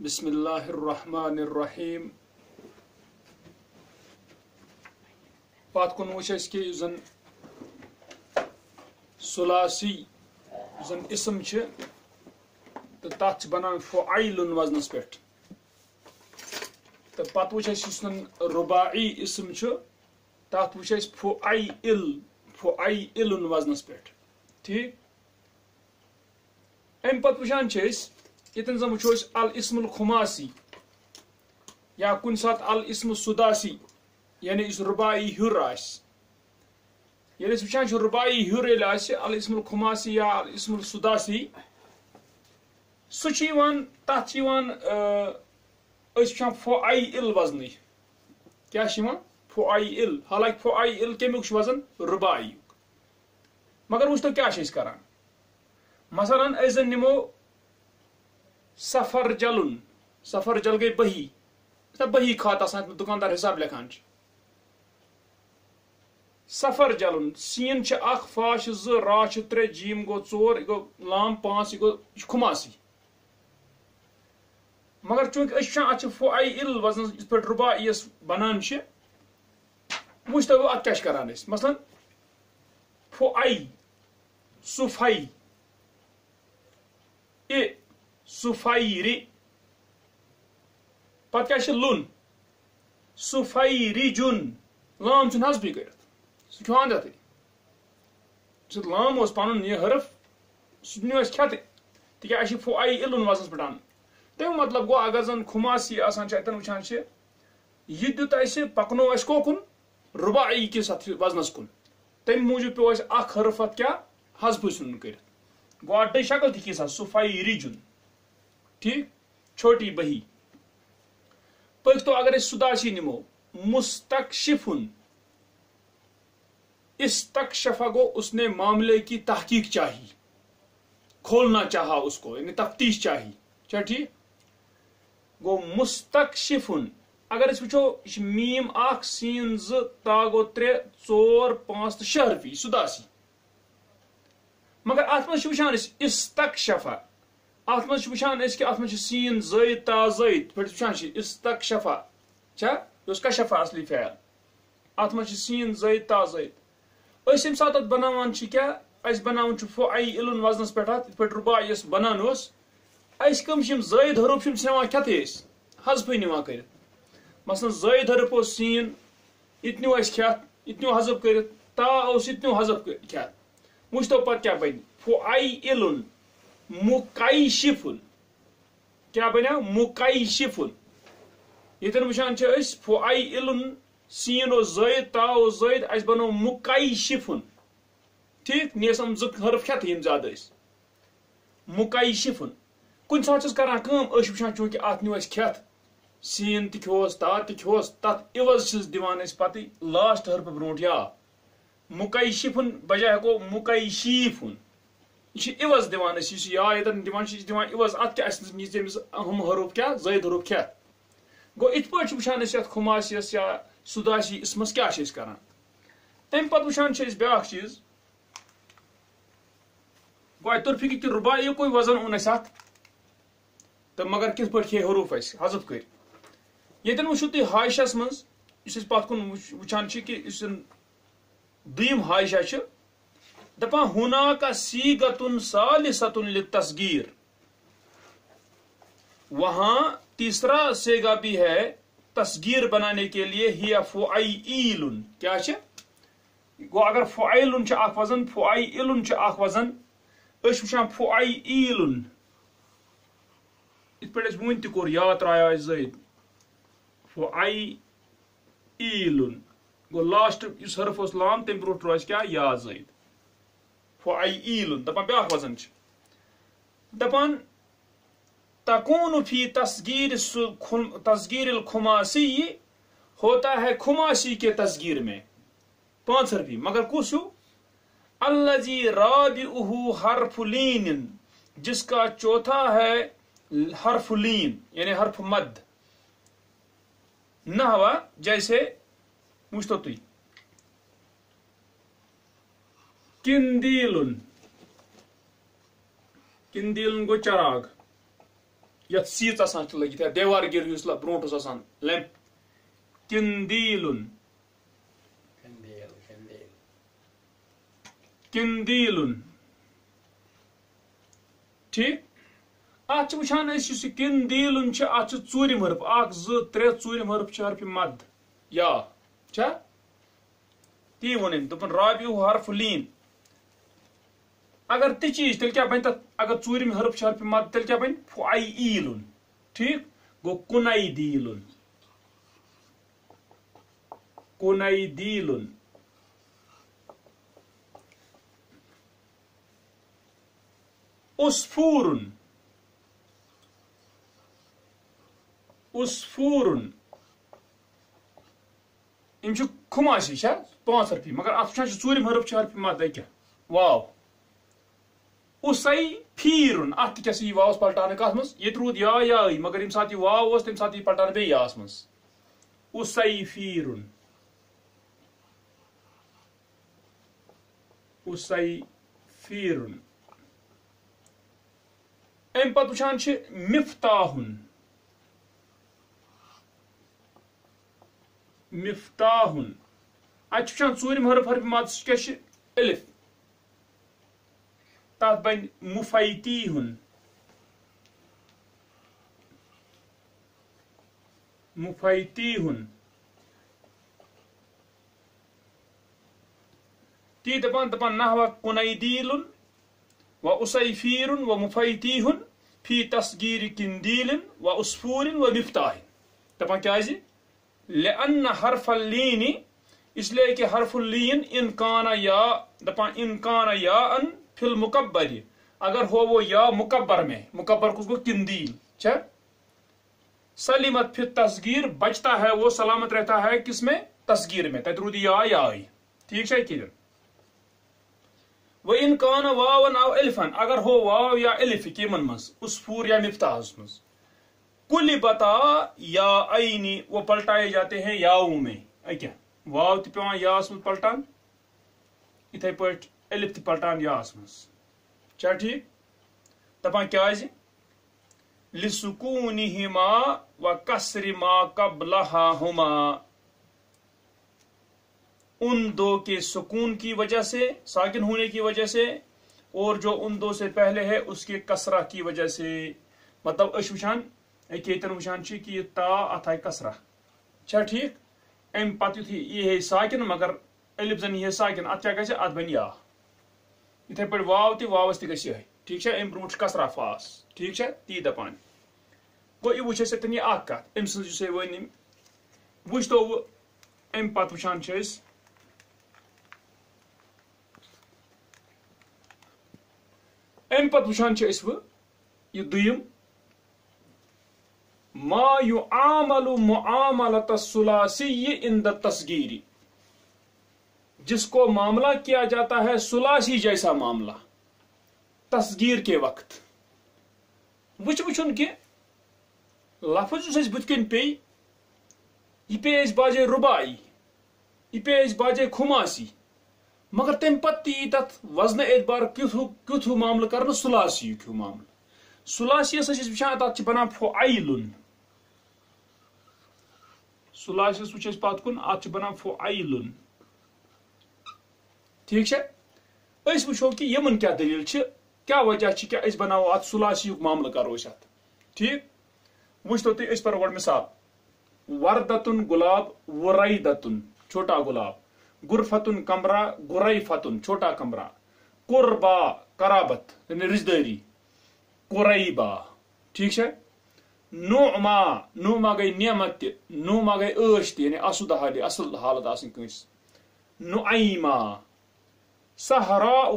بسم الله الرحمن الرحيم. پات کن وچھ اس کہ زن ثلاثی زن اسم چھ تو تات بنان فعیل وزنس پہ تو پت وچھ اس رباعی اسم چھ تات وچھ اس فعیل وزنس پہ ٹھیک ام پت وچھان یتن زن وچھو الاسم الخماسی یا کن سات الاسم السداسی یعنی اس رباعی ہر آس یعنی اس وچھان رباعی ہر یل آس الاسم الخماسی یا الاسم السداسی سہ تات وچھان فعیل وزن کیا فعیل حالانکہ فعیل کمیک وزن رباعی مگر وچھتو کیا کران مثلا ایزن نمو سفر جل گئی بہی بہی کھات آسان دکاندار حساب لکھان سفر جلن سین اخ فا ز را 3 جیم گو 4 گو لام 5 یہ گو خماسی مگر چونکہ ات فعیل وزن اس پہ رباعی بنان وچھتو ات کیا کران مثلا فعی صفی سفیری پتہ کیا لن سفیرجن لام چھ حذفی کرت سہ اندر لام پن یہ حرف سہ کھت تک فعیل وزنس پہ ان تم مطلب گو اگر زن خماسی آسان اتن وچھان یہ دیت اس پکنو اس کوکن رباعی کس ات وزنس کن تم موجود پیو اس اخ حرف ات کیا حذف ثن کرت گو اڈ شکل تھی کس سفیرجن ٹھیک چھوٹی بہی پک تو اگر سداسی نمو مستکشفن استکشفا گو اس نے معاملے کی تحقیق چاہی کھولنا چاہا اس کو یعنی تفتیش چاہی چا ٹھیک گو مستکشفن اگر اس وچھو میم اخ سین ز تا گو 3 4 5 6 حرفی سداسی مگر ات مز وچھان استکشفا ات مز وچھان کہ ات مز سین زید تا زید پہ وچھان استکشفا چھا اس کشفا اصلی فعل ات مز سین زید تا زید اس یم سات بناوان کیا اس بناون فعیل وزنس پہ ات پہ رباعی بنان اس کم زید حرف نوان کھت حذف نوان کر مثلا زید حرف سین یہ نیو اس کھت یہ نیو حذف کر تا یہ نیو حذف کھت وچھتو پتہ کیا بن فعیل مکیشفن کیا بنیا مکیشفن یتن وچھان فعیل سین و زید تا و زید اس بنو مکیشفن ٹھیک نیسم ز حرف کھت یم زیادہ مکیشفن کن سات کران کم وچھان چونکہ ات نیو اس کھت سین تہ کھوس تا تہ کھوس تت عوض دِوان پتہ لاسٹ حرف برونٹ یا مکیشفن بجائے ہکو مکیشیفن یہ عوض دِوان یا یتن دِوان عوض ات کیا تمس اہم حروف کیا زید حروف کھت گو ات پہ وچھان ات خماسیس یا سداسی اسمس کیا کران تم پتہ وچھان بیاکھ چیز گو ات تر فکر کہ رباعی کوئی وزن اون ات تو مگر کت پہ کھے حروف حذف کر یتن وچھو تھی حاشس مز اس پت کن وچھان کہ دیم حاشہ دپان ہناک صیغۃ ثالثۃ للتصغیر وہاں تیسرا سیگا بھی ہے تصغیر بنانے کے لیے ہی فعیل کیا گو اگر فعیل اخ وزن فعیل اخ وزن اس وچھان فعیل ات پہ ون تہ کور یا ترایا زید فعیل گو لاسٹ اس حرف اس لام تم برو تر کیا یا زید فعیل دپان بیاکھ وزن دپان تکون فی تصغیر الخماسی ہوتا ہے خماسی کے تصغیر میں 5 حرفی مگر کس الذی رابعہ حرف لین جس کا چوتھا ہے حرف لین یعنی حرف مد نحو جیسے وچھتو تھی کندیل گو چراغ یتھ سیٖژ آسان چھِ لٔگِتھ یا دیوار گر یُس برونٛٹھ اوس آسان لیمپ کِندیٖلُن کِندیٖلُن ٹھیٖک اتھ چھِ وٕچھان أسۍ یُس یہِ کِندیٖلُن چھِ اتھ چھِ ژوٗرِم حرف 1 2 3 ژوٗرِم حرف چھِ حرفہِ مد یا چھا تی ووٚن أمۍ دوٚپُن رابعہ حرف لیٖن اگر تہِ چیٖز تیٚلہِ کیٛاہ بنہِ تتھ اگر ژوٗرِم حرف چھِ حرفہِ مد تیٚلہِ کیٛاہ بنہِ فُعیٖلُن ٹھیٖک گوٚو کُنیدیٖلُن کُنیدیٖلُن عصفوٗرُن عصفوٗرُن یِم چھِ خُماسی چھا 5 حرفی مگر اتھ وٕچھان چھِ ژوٗرِم حرف چھِ حرفہِ مد أکیٛاہ واو اُسے پھیٖرُن اتھ تہِ کیٛاہ سا یی واوس پلٹاونہٕ کتھ منٛز ییٚتہِ روٗد یاے مگر ییٚمہِ ساتہٕ یہِ واو اوس تمہِ ساتہٕ یی پلٹاونہٕ بیٚیہِ یاس منٛز اُسے پھیٖرُن اُسے پھیٖرُن امہِ پتہٕ وٕچھان چھِ مفتاحُن مفتاحُن اتہِ چھِ وٕچھان ژوٗرِم حرف حرفہِ مد سُہ کیٛاہ چھِ الف تتھ بنہِ مُفیتیٖہُن مُفیتیٖہُن تی دپان نحو کُنیدیٖلُن و اُسے پھیٖرُن و مُفیتیٖہُن فی تصغیٖرِ کِندیٖلِن و عصفوٗرِن و مفتاحِن دپان کیٛازِ لأن حرف اللین اس لیے کہ حرف اللین ان کانا یا دپان ان کانا یا ان فی المکبر اگر ہو وہ یا مکبر میں مکبر کس کو کندیل چھا سلیمت پھر تصغیر بچتا ہے وہ سلامت رہتا ہے کس میں تصغیر میں تت رود یا ٹھیک ہے کہ وہ ان کانا واون او الفن اگر ہو واو یا الف کیمن مز عصفور یا مفتاحس مز کل بتا یا عینی وہ پلٹائے جاتے ہیں یاؤ میں کیا واو تہ پیوان یاس مز پلٹان اتھے پٲٹھۍ الف تہ پلٹان یاس مز چھا ٹھیک دپان کیازِ لسکونہما و کسر ما قبلہما ان دو کے سکون کی وجہ سے ساکن ہونے کی وجہ سے اور جو ان دو سے پہلے ہے اس کے کسرہ کی وجہ سے مطلب اش وچھان یتن وچھان چھ کہ یہ تا اتھ آئی کسرہ چھا ٹھیک ام پتہ یتھے یہ ہے ساکن مگر الف زن یہ ساکن ات کیا گژھِ ات بن یا اتھے پٲٹھۍ واو تہ واوس تہ گژھِ یہے ٹھیک چھا ام برونٛٹھ کسرہ فاس ٹھیک چھا تی دپان گوٚو یہ وچھ اسہِ یہ اکھ کتھ ام سٕنٛز یُس ؤنۍ أمۍ وٕچھتو وٕ ام پتہٕ وٕچھان چھِ أسۍ ام پتہٕ وٕچھان چھِ أسۍ وٕ یہ دوٚیِم ما يعامل معاملة الثلاثي عند التصغير جس کو معاملہ کیا جاتا ہے ثلاثی جیسا معاملہ تصغیر کے وقت وچھن کہ لفظ اس بت کن پی یہ پی اس باجے ربائی یہ پی اس باجے خماسی مگر تم پتہ تی تت وزن اعتبار کیُتھ معاملہ کرنا ثلاثی ہیو معاملہ ثلاثی اس وچھان تت بنان فعیلن ثلاثی وچھ اس پت کن ات بنان فعیلن ٹھیک ہے اس وچھو کہ یمن کیا دلیل کیا وجہ کیا اس بناو ات ثلاثی معاملہ کرو اس ات ٹھیک وچھتو تھی اس پر گۄڈٕ مثال وردتن گلاب وریدتن چھوٹا گلاب غرفتن کمرہ غریفتن چھوٹا کمرہ قربا قرابت یعنی رشتہ داری قریبا ٹھیک ہے نعما گئی نعمت نعما گئی عٲش تہ یعنی اسد حالی اصل حالت آسن کنس نعیما صحراء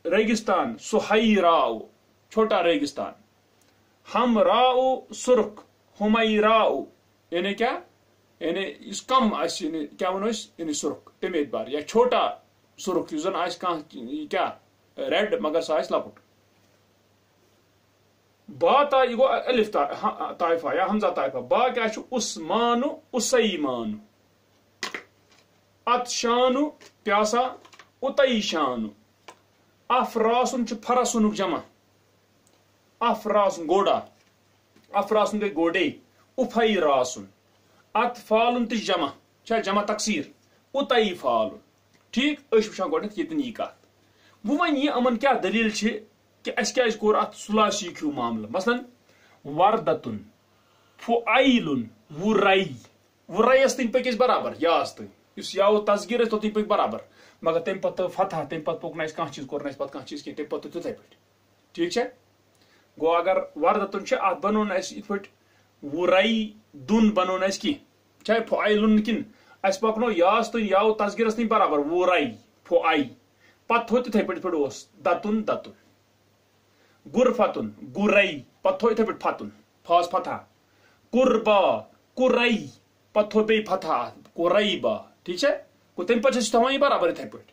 ریگستان سحیراء چھوٹا ریگستان حمراء سرخ حمیراء یعنی کیا یعنی اس کم آس یعنی کیا ونو یعنی سرخ تم اعتبار یا چھوٹا سرخ یس زن آس کیا ریڈ مگر سہ آس لپٹ با تا یہ گو الف طائفہ یا حمزہ طائفہ با کیا عثمان اسیمان اتشان پیاسا اتیشان افراسن فرسن جمع افراسن گوڑا افراسن گئی گوڈے افائی راسن ات فالن تہ جمع جمع تقسیر اتائی فالن ٹھیک اس وچھان گۄڈنیتھ یتن یہ کت ون یہ امن کیا دلیل کہ اس کیا کور ات ثلاثی ہیو معاملہ مثلا وردتن فعیلن ورائی ورائیس تین پکس برابر یاس تین اس یاو تصغیر تو تین پک برابر مگر تم پتہ فتح تم پتہ پوک نہ کانٛہہ چیز کور نہ پتہ کانٛہہ چیز کی تم پتہ تتھے پٹ ٹھیک ہے گو اگر وردتن ات بنو اس ات پٹ ورائی دن بنو اس کی چاہے فعیلن کن اس پکنو یاس تین یاو تصغیرس تین برابر ورائی فعائی پتہ تھو تتھے پٹ اس دتن دتن غرفتن گرائی پتہ تھو اتھے پٹ فتن فاس فتح قربا قرئی پتہ تھو بی فتح قریبا ٹھیک ہے کو تم پتہ تھوان یہ برابر اتھے پٹ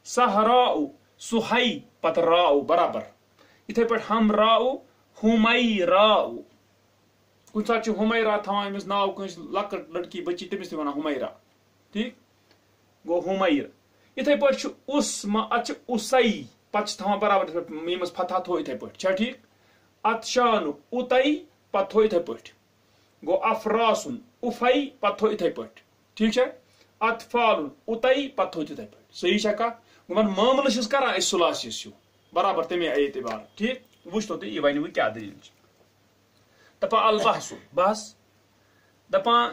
صحراء سہائی پتہ راء برابر اتھے پٹ ہمراء ہمیراء کن سات ہمیرا تھوان امس ناو کنس لکٹ لڑکی بچی تمس تہ ونان ہمیرا ٹھیک گو ہمیر اتھے پٹ اس ات اسائی پتہ تھوان برابر یمس فتح تھو اتھے پٹ چھا ٹھیک ات شان اتائی پتہ تھو اتھے پٹ گو افراسن افائی پتہ تھو اتھے پٹ ٹھیک ہے ات فالن اتائی پتہ تھو اتھے پٹ صحیح چھا کت گمن معاملہ چھس کران اس ثلاثیس ہیو برابر تمے اعتبار ٹھیک وچھتو تہ یہ ونہ وہ کیا دلیل چھ دپان البحث بحث دپان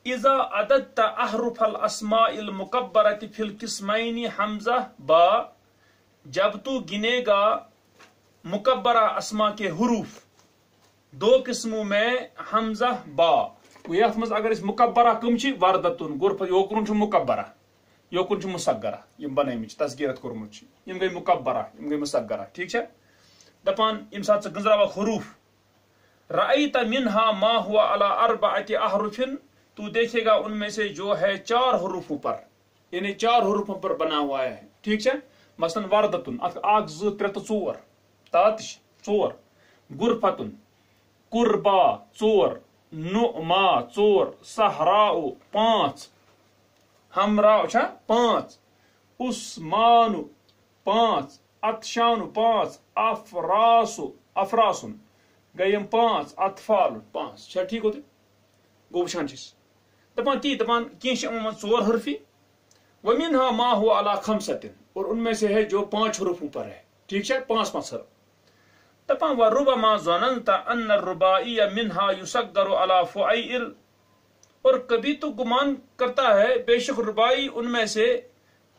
اذا عددت احرف الاسماء المکبرۃ فی القسمین حمزہ با جب تو گنے گا مکبرہ اسما کے حروف دو قسموں میں حمزہ با یت مز اگر اس مکبرہ کم چھ وردتن غرفت یوکن چھ مکبرہ یوکن چھ مصغرہ یم بنیمچ تصغیرت کورمت چھ یم گئی مکبرہ یم گئی مصغرہ ٹھیک ہے دپان یم سات گنزراوا حروف رأیت منها ما ہوا علی اربعۃ احرف تو دیکھے گا ان میں سے جو ہے 4 حروفوں پر یعنی 4 حروفوں پر بنا ہوا ہے ٹھیک ہے مثلا وردتن اک ز ترے تو 4 تاتش 4 غرفتن قربا 4 نعما 4 صحراء 5 ہمراء چھا 5 عثمان 5 عطشان 5 افراسن گیم 5 اطفال 5 چھا ٹھیک ہوتے گو وچھان چھس دپان تی دپان کینچ عموماً 4 حرفی ومنها ما هو على 5 اور ان میں سے ہے جو 5 حروفوں پر ہے ٹھیک ہے 5 حرف دپان وربما ظننت ان الرباعی منها يصغر على فعیل اور کبھی تو گمان کرتا ہے بے شک رباعی ان میں سے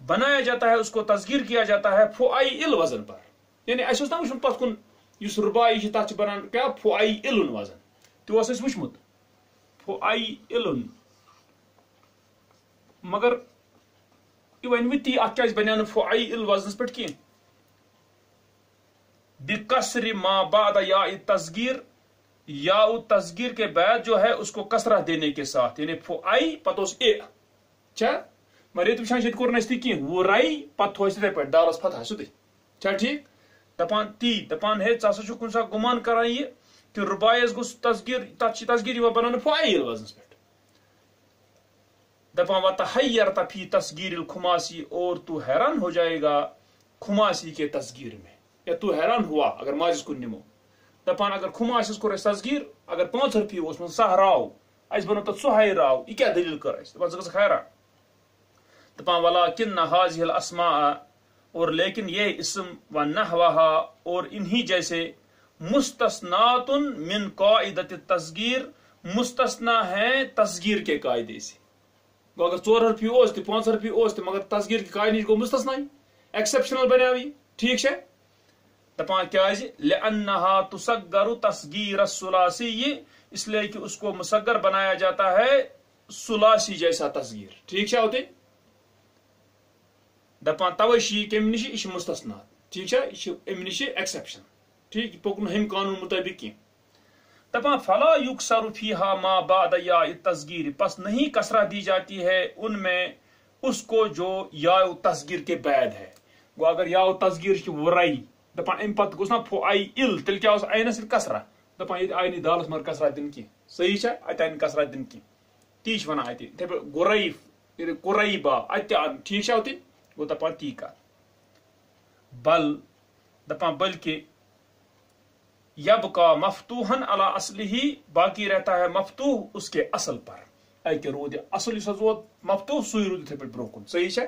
بنایا جاتا ہے اس کو تصغیر کیا جاتا ہے فعیل وزن پر یعنی ایسا نہ وچھن پتھ کن یس رباعی چھ تتھ بنان کیا فعیل وزن تو اس وچھمت فعیل مگر یہ ون تی ات کیا بنان فعیل وزنس پہ کی بکسر ما بعد یا تصغیر یا تصغیر کے بعد جو ہے اس کو کسرہ دینے کے ساتھ یعنی فعی پتوس اے چھا مریت وچھان شت کور نستی کی ورائی پتہ ہوس تے پہ دالس فتح سدی چھا ٹھیک دپان تی دپان ہے ژاسا چھ کن سا گمان کران یہ کہ رباعیس گوس تصغیر تچ تصغیر و بنان فعیل وزنس پہ دپان وتحیرت فی تصغیر الخماسی اور تو حیران ہو جائے گا خماسی کے تصغیر میں یا تو حیران ہوا اگر ماضس کن نمو دپان اگر خماسس کور اس تصغیر اگر 5 حرفی اس من صحراء اس بنو تت سہیراء یہ کیا دلیل کر اس دپان زگس حیران دپان ولکن هذه الاسماء اور لیکن یہ اسم و نحوها اور انہی جیسے مستثنات من قاعدۃ التصغیر مستثنا ہے تصغیر کے قاعدے سے اگر 4 حرفی اوس تہ 5 حرفی اوس تہ مگر تصغیر کے قاعدے کو مستثنا ایکسپشنل بناوی ٹھیک ہے دپان کیاز لانها تصغر تصغیر الثلاثی اس لیے کہ اس کو مصغر بنایا جاتا ہے ثلاثی جیسا تصغیر ٹھیک ہے ہوتے دپان توشی کم نش یہ مستثنات ٹھیک ہے یہ ام نش ایکسپشن ٹھیک پکن ہم قانون مطابق کی دپان فلا یکسر فیہا ما بعد یا التصغیر پس نہیں کسرہ دی جاتی ہے ان میں اس کو جو یا تصغیر کے بعد ہے گو اگر یا تصغیر ورائی دپان ام پت گوس نا فعیل تیل کیا اس اینس کسرہ دپان یہ آئی دالس مر کسرہ دن کی صحیح ہے ات آئی کسرہ دن کی تی ونان اتہ گرئی قریبا اتہ ٹھیک ہے ہوتی وہ دپان تی کر بل دپان بلکہ یبقا مفتوحن علی اصلہ، باقی رہتا ہے مفتوح اس کے اصل پر. اکہ رود اصل اس ووت مفتوح سوئی رود اتھے پہ برو کن. صحیح ہے؟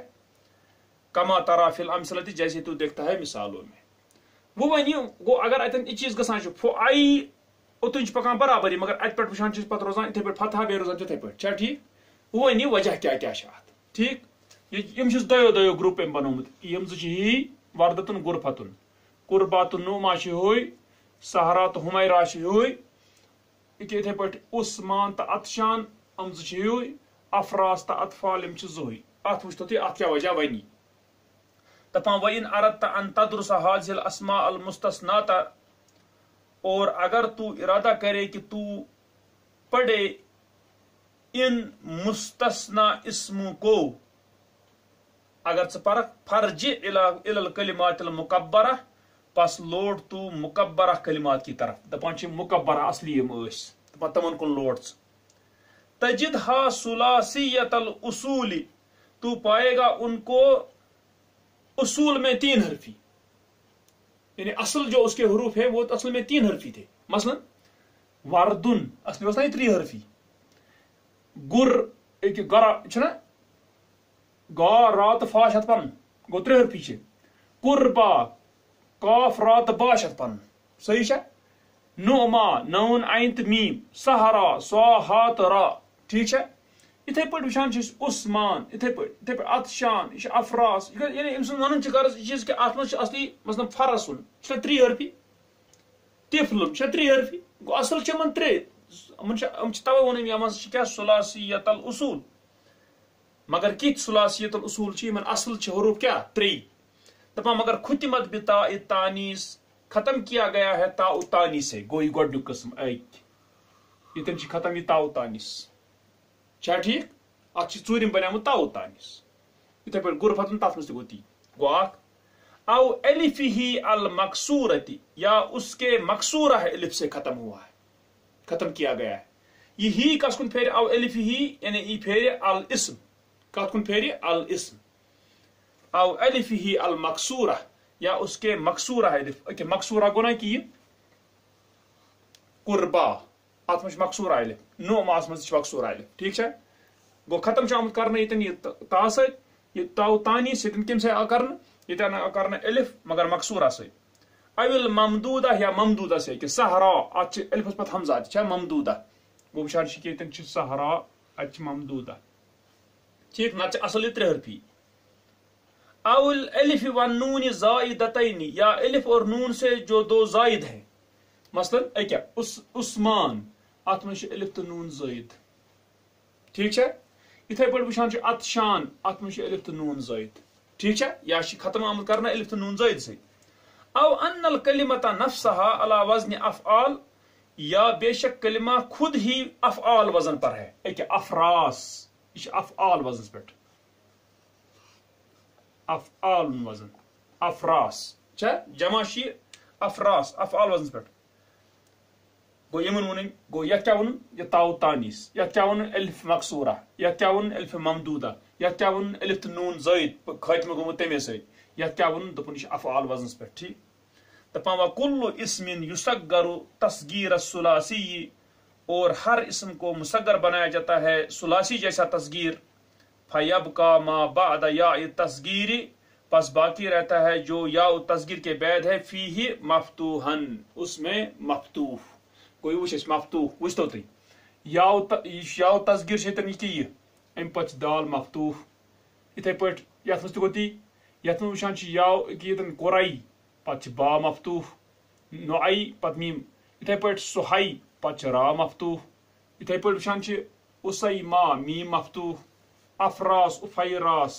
کما ترا فی الامثلۃ، جیسے تو دیکھتا ہے مثالوں میں. وہ ونی گو اگر اتن یہ چیز گژھان آئی اوتن پکان برابری، مگر ات پہ وچان پتہ روزان اتھے پہ فتح بے روزان تتھے پہ. چھا ٹھیک؟ وہ ونی وجہ کیا ات. ٹھیک؟ یم دو گروپ ام بنومت، یم زی وردتن غرفتن، قربات النعما ہوئی، سہرا تو حمیرہ ہوئی، اتھے پہ عثمان تو عطشان ام زی، افراس تو اطفال یم زوئی. ات وچتو تھی ات کیا وجہ ونی. دپان وَإِنْ أَرَدْتَ أَن تَدْرُسَ هَذِهِ الْأَسْمَاءَ الْمُسْتَثْنَاةَ، اور اگر تو ارادہ کرے کہ تو پڑھے ان مستثنا اسموں کو، اگر فرج الى الکلمات المکبرہ، پس لوٹ تو مکبرہ کلمات کی طرف. دپان چھ مکبرہ اصلی یم ٲسۍ، دپان تمن کن لوٹ. تجدھا ثلاثیۃ الاصول، تو پائے گا ان کو اصول میں 3 حرفی. یعنی اصل جو اس کے حروف ہے وہ اصل میں 3 حرفی تھے. مثلا وردن اصل میں 3 حرفی. گر ایک گرا چھنا گا رات فا شت پن گو 3 حرفی چھ. قربا کاف رات با شت پن. صحیح ہے؟ نعما نون عین میم، سہرا سوا ہات را. ٹھیک ہے؟ اتھے پہ وچان عثمان، اتھے پہ عطشان، یہ افراس. یعنی ام سن ون غرض یہ چیز کہ ات مز اصلی مثلا فرسن 3 حرفی، طفل 3 حرفی. گو اصل چمن 3 توے ون یہ مز کیا ثلاثیۃ الاصول. مگر کت ثلاثیۃ الاصول چھ یمن اصل چھ حروف کیا 3. دپان مگر ختمت بتا التانیث، ختم کیا گیا ہے تا التانیث سے. گو یہ گۄڈنیُک قسم یتن چھ ختم یہ تا التانیث. چھا ٹھیک؟ ات ژوٗرِم بنیومُت تا التانیث. اتھے پہ غرفتن تف مز تہ گو تی. گو اکھ. او الفہ المکسورۃ، یا اس کے مکسورہ الف سے ختم ہوا ہے، ختم کیا گیا ہے. یہ ہی کس کن پھیرے؟ او الفہ یعنی یہ پھیرے الاسم. کت کن پھیرے؟ الاسم. او الفہ المکسورہ، یا اس کے مکسورہ الف. مکسورہ گو نا کہ قربا ات مجھ مکسورہ الف، نعما اس مجھ مکسورہ الف. ٹھیک ہے؟ گو ختم آمت کرنے یتن یہ تا ست، یہ تا تانیث یتن کم سے کرنے، یتن کرنے الف مگر مکسورہ سے. اویل ممدودہ، یا ممدودہ سے کہ سہرا ات الفس پتہ حمزہ چھا ممدودہ. گو وچان کہ یتن سہرا ات ممدودہ. ٹھیک؟ نہ اصل 3 حرفی. اول الف والنون زائدتین، یا الف اور نون سے جو 2 زائد ہیں. مثلا کیا عثمان ات مجھ الف تو نون زائد. ٹھیک ہے؟ اتھے پہ وچان عطشان ات مجھ الف تو نون زائد. ٹھیک ہے؟ یا ختم آمد کرنا الف تو نون زائد سے. او ان الکلمۃ نفسها علی وزن افعال، یا بے شک کلمہ خود ہی افعال وزن پر ہے. افراس یہ افعال وزن پہ، افعال وزن افراس چھا جمع شی افراس افعال وزن پہ. گو یمن ون گو یا کیا ون یہ تاؤ تانیث، یا کیا ون الف مکسورہ، یا کیا ون الف ممدودہ، یا کیا ون الف نون زائد خاتمہ گومت تمے سی، یا کیا ون دپن یہ افعال وزن پہ. ٹھیک؟ دپان وکل اسم یصغر تصغیر الثلاثی، اور ہر اسم کو مصغر بنایا جاتا ہے ثلاثی جیسا تصغیر. فیبقى ما بعد یاء التصغیر، پس باقی رہتا ہے جو یاء التصغیر کے بعد ہے. فیہ مفتوحن، اس میں مفتوح. کوئی وچ مفتوح وچتو تھی یاء تصغیر شیطن یہ ام پت دال مفتوح. اتھے پہ یت مز تہ گو تی یت مز وچان یاء یتن قرائی پتہ با مفتوح، نعی پتہ میم. اتھے پہ سہی پتہ را مفتوح. اتھے پہ وچان اسیما میم مفتوح. افراس افیراس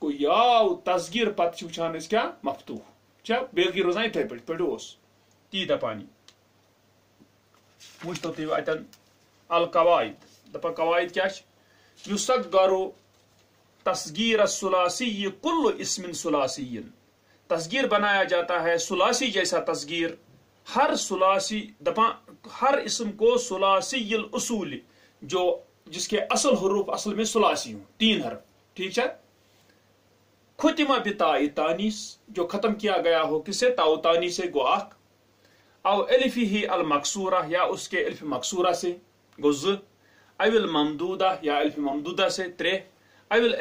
کو یاء تصغیر پتہ وچان کیا مفتوح. چھا بیلگی روزان اتھے پہ تی دپانی. وچتو تھی اتن القواعد. دپان قواعد کیا یصغر تصغیر الثلاثی کل اسم ثلاثی، تصغیر بنایا جاتا ہے ثلاثی جیسا تصغیر ہر ثلاثی. دپان ہر اسم کو ثلاثی الاصول، جو جس کے اصل حروف اصل میں ثلاثی ہوں 3 حرف. ٹھیک ہے؟ ختمہ بتا تانیث، جو ختم کیا گیا ہو کسے تا تانیث سے. گو اخ. او الفه المکسورہ یا اس کے الف مکسورہ سے گو ز، اوil ممدودہ یا الف ممدودہ سے 3، اوil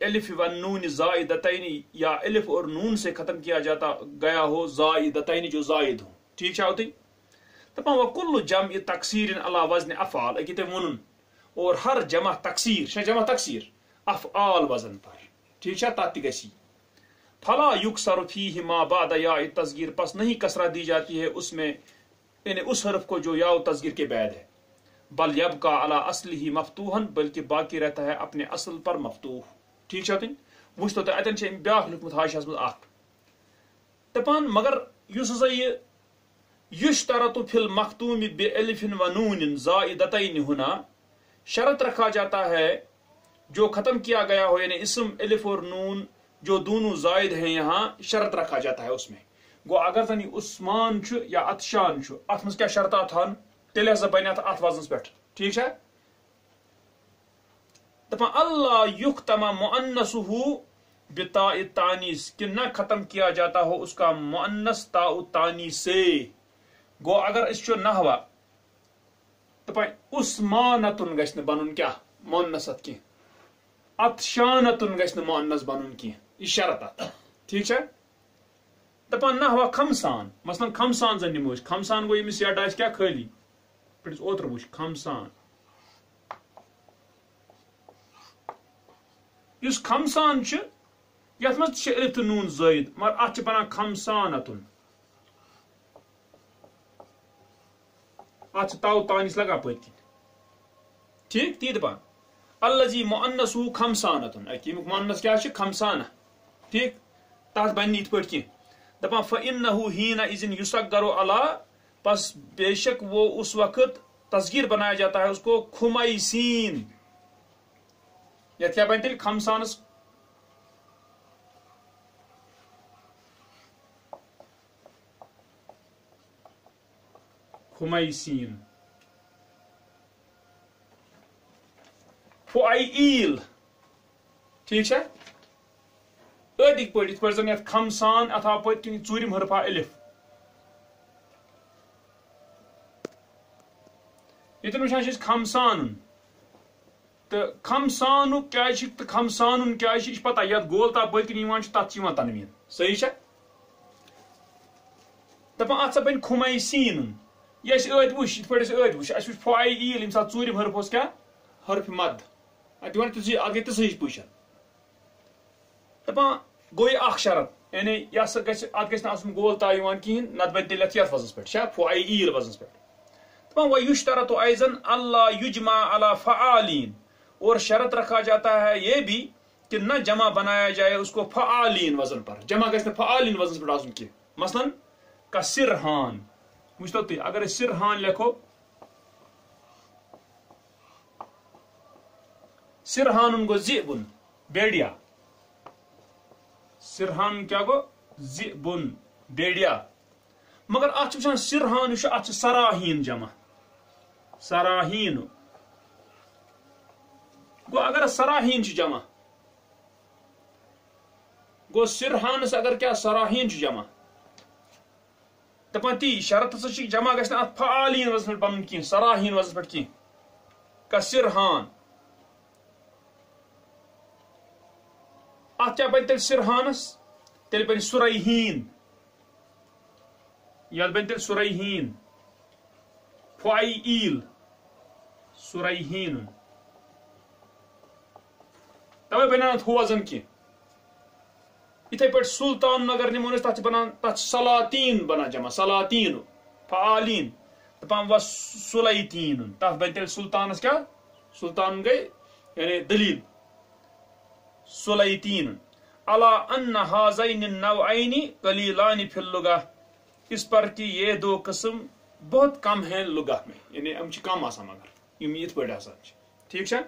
الف والنون زائدتین یا الف اور نون سے ختم کیا جاتا گیا ہو زائدتین جو زائد ہو. ٹھیک چھا ہوتی دپان وکل جمع تکسیر علی وزن افعال اکی تم ونن اور ہر جمع تکسیر شا جمع تکسیر افعال وزن پر. ٹھیک چھا تات گسی فلا یکسر فیہ ما بعد یا تصغیر پس نہیں کسرہ دی جاتی ہے اس میں یعنی اس حرف کو جو یا تصغیر کے بعد ہے، بل یبقى علی اصلہ مفتوحا بلکہ باقی رہتا ہے اپنے اصل پر مفتوح. ٹھیک چھا وچھتو تو اتن چھ بیاکھ لکھمت حاشیہس مز اکھ دپان مگر یس ہسا یہ یشترط فی المختوم بالف ونون زائدتین ہونا شرط رکھا جاتا ہے جو ختم کیا گیا ہو یعنی اسم الف اور نون جو دونوں زائد ہیں یہاں شرط رکھا جاتا ہے اس میں. گو اگر تنی عثمان چھ یا عطشان چھ ات مز کیا شرطات تھان تیل ہسا بنی ات وزنس پہ. ٹھیک چھا دپان اللہ یختم مؤنثہ بتاء التانیث کہ نہ ختم کیا جاتا ہو اس کا مؤنث تاء التانیث سے. گو اگر اس چھ نحوہ دپان عثمانتن گژھِ نہٕ بنن کیا مؤنثت کی، عطشانتن گژھِ نہٕ مؤنث بنن کی، یہ شرط ات. ٹھیک چھا دپان نحوہ خمسان مثلا خمسان زن نمو خمسان گو یمس یڈ آسہِ کیا خالی پٹس اوتر وچ خمسان یس خمسان چھ یتھ مز چھ الف تہٕ نون زائد مگر ات چھ بنان خمسانتن ات چھ تاء تانیث لگا پٔتۍ کِنۍ. ٹھیک تی دپان الذی مؤنثہ خمسانتن اکیمیک مؤنث کیا چھ خمسانہ. ٹھیک تات بنی یت پٲٹھۍ کینٛہہ دپان فإنه حينئذ يصغر على پس بے شک وہ اس وقت تصغیر بنایا جاتا ہے اس کو خمیسین. یا کیا بن تیل خمسانس خمیسین فعیل. ٹھیک ہے ادک پہ ات پہ زن یت خمسان ات آو پت کن ژوٗرِم حرفا الف یتن وچھان چھ خمسان تو خمسان کیا خمسان کیا یہ پتہ یت گول تا پت کن تک تنوین صحیح چھا دپان ات سا بن خمیسین یہ اد وچ ات پہ اد وچ اس وچ فعیل یم سات ژوٗرِم حرف اوس کیا حرف مد ات ون ات گئی تصحیح پوزیشن دپان گوئی اخ شرط یعنی یہ سا ات گھس آسن گول تا کہین نت بن تیل یت وزنس پہ فعیل وزنس پہ دپان و یشترط ایضا اللہ یجمع علی فعالین اور شرط رکھا جاتا ہے یہ بھی کہ نہ جمع بنایا جائے اس کو فعالین وزن پر. جمع گھس فعالین وزن پہ آسن کی مثلا کا سرحان وچھتو تھی اگر سرحان لکھو سرحان گو ذئبن بیڑیا سرحان کیا گو ذئبن بیڑیا مگر ات وچھان سرحان ات سراہین جمع سراہین گو اگر سراہین جمع گو سرحانس اگر کیا سراہین جمع دپان تی شرط ہسا جمع گھس ات فعالین وزن پہ بنن کی سراہین وزن پہ کی کا سرحان ات کیا بن تیل سرحانس تیل بن سریحین یا بن تیل سریحین فعیل سریحین توے بنان ہو وزن کی اتھے پہ سلطان اگر نمون تک بنان تک سلاطین بنا جمع سلاطین فعالین دپان و سلیطین تک بن تیل سلطانس کیا سلطان گئی یعنی دلیل سلیطین علی ان ہذین النوعین قلیلان فی اللغہ اس پر کہ یہ دو قسم بہت کم ہیں لغہ میں یعنی ام چھ کم آسان مگر یم یت پہ آسان ٹھیک چھا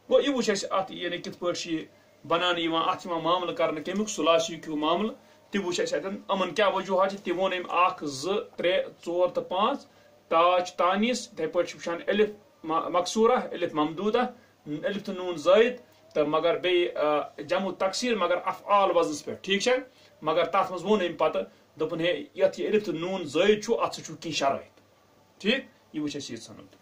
گو یہ وچ اس ات یعنی کت پہ بنان ات معاملہ کرنے کمیک سلاسی کیو معاملہ تہ وچ اس اتن امن کیا وجوہات تہ ون ام 1 2 3 4 تہ 5 تاج تانیس تہ پہ وچھان الف مکسورہ الف ممدودہ الف تہ نون زائد تو مگر بی جمع تکسیر مگر افعال وزنس پہ ٹھیک ہے مگر تات مز ون ام پتہ دپن ہے یت یہ الف تو نون زائد چھو ات چھ کی شرائط ٹھیک یہ وچ اس یہ سند